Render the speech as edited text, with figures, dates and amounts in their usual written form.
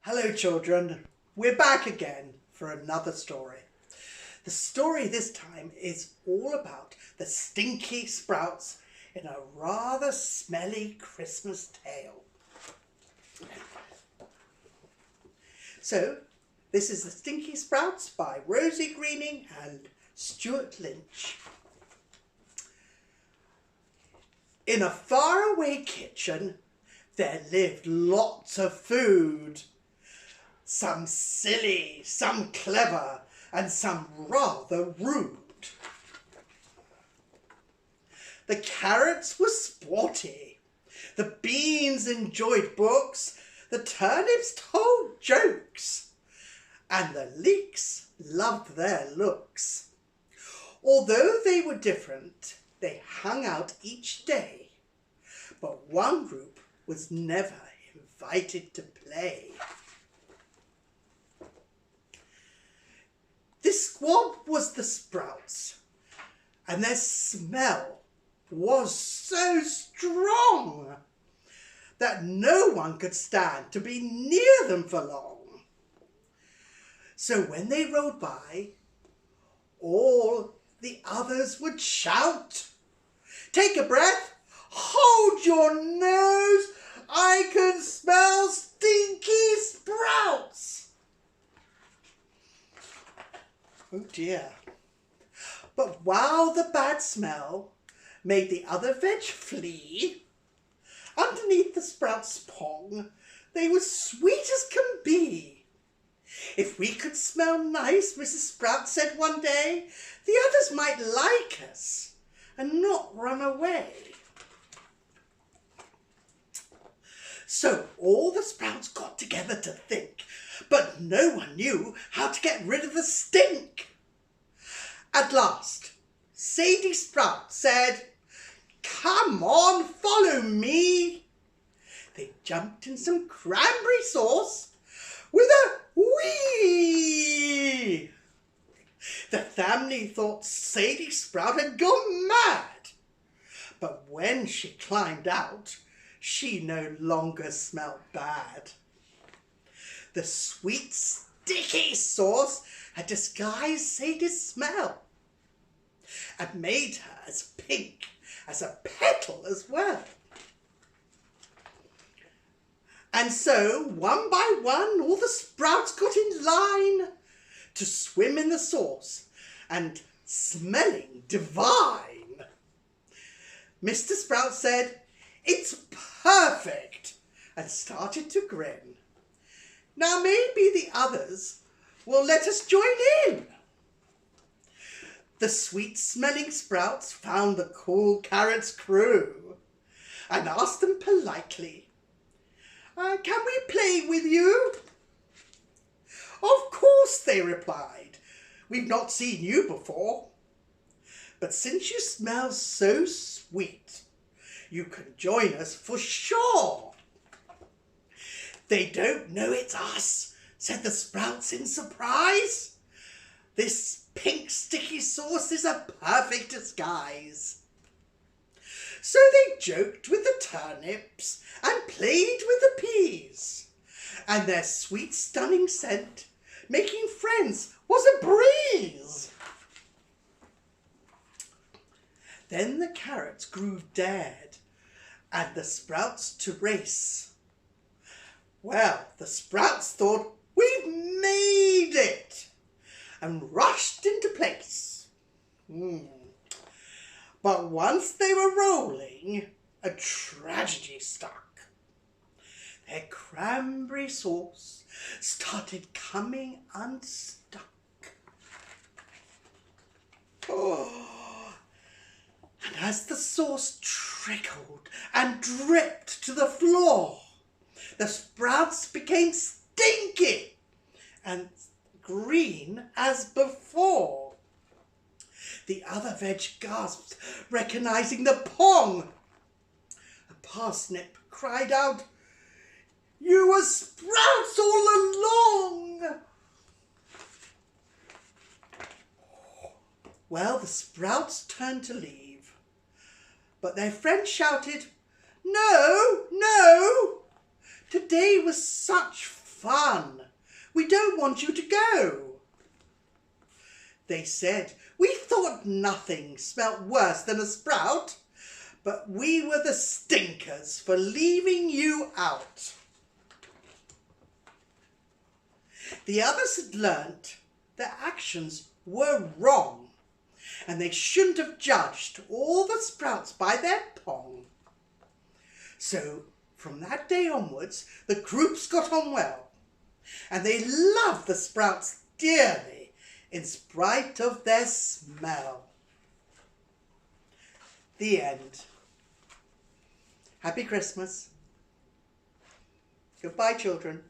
Hello children, we're back again for another story. The story this time is all about the Stinky Sprouts in a rather smelly Christmas tale. So, this is the Stinky Sprouts by Rosie Greening and Stuart Lynch. In a faraway kitchen, there lived lots of food. Some silly, some clever, and some rather rude. The carrots were sporty, the beans enjoyed books, the turnips told jokes, and the leeks loved their looks. Although they were different, they hung out each day, but one group was never invited to play. This squad was the Sprouts, and their smell was so strong that no one could stand to be near them for long. So when they rode by, all the others would shout, "Take a breath, hold your nose, I can smell Stinky Sprouts!" Oh dear. But while the bad smell made the other veg flee, underneath the Sprouts' pong, they were sweet as can be. "If we could smell nice," Mrs. Sprout said one day, "the others might like us and not run away." So all the Sprouts got together to think, but no one knew how to get rid of the stink. At last, Sadie Sprout said, "Come on, follow me." They jumped in some cranberry sauce with a wee. The family thought Sadie Sprout had gone mad, but when she climbed out, she no longer smelled bad. The sweet, sticky sauce had disguised Sadie's smell and made her as pink as a petal as well. And so, one by one, all the Sprouts got in line to swim in the sauce and smelling divine. Mr. Sprout said, "It's perfect," and started to grin. "Now maybe the others will let us join in." The sweet-smelling Sprouts found the cool carrots' crew and asked them politely, "Can we play with you?" "Of course," they replied. "We've not seen you before. But since you smell so sweet, you can join us for sure." "They don't know it's us," said the Sprouts in surprise. "This pink sticky sauce is a perfect disguise." So they joked with the turnips and played with the peas, and their sweet stunning scent, making friends, was a breeze. Then the carrots grew dared, and the Sprouts to race. Well, the Sprouts thought, "We've made it," and rushed into place. But once they were rolling, a tragedy struck. Their cranberry sauce started coming unstuck. And as the sauce trickled and dripped to the floor, the Sprouts became stinky and green as before. The other veg gasped, recognizing the pong. A parsnip cried out, "You were Sprouts all along!" Well, the Sprouts turned to leave, but their friend shouted, "No, no! Today was such fun. We don't want you to go." They said, "We thought nothing smelt worse than a sprout, but we were the stinkers for leaving you out." The others had learnt their actions were wrong, and they shouldn't have judged all the sprouts by their pong. So from that day onwards, the groups got on well, and they loved the sprouts dearly in spite of their smell. The end. Happy Christmas. Goodbye, children.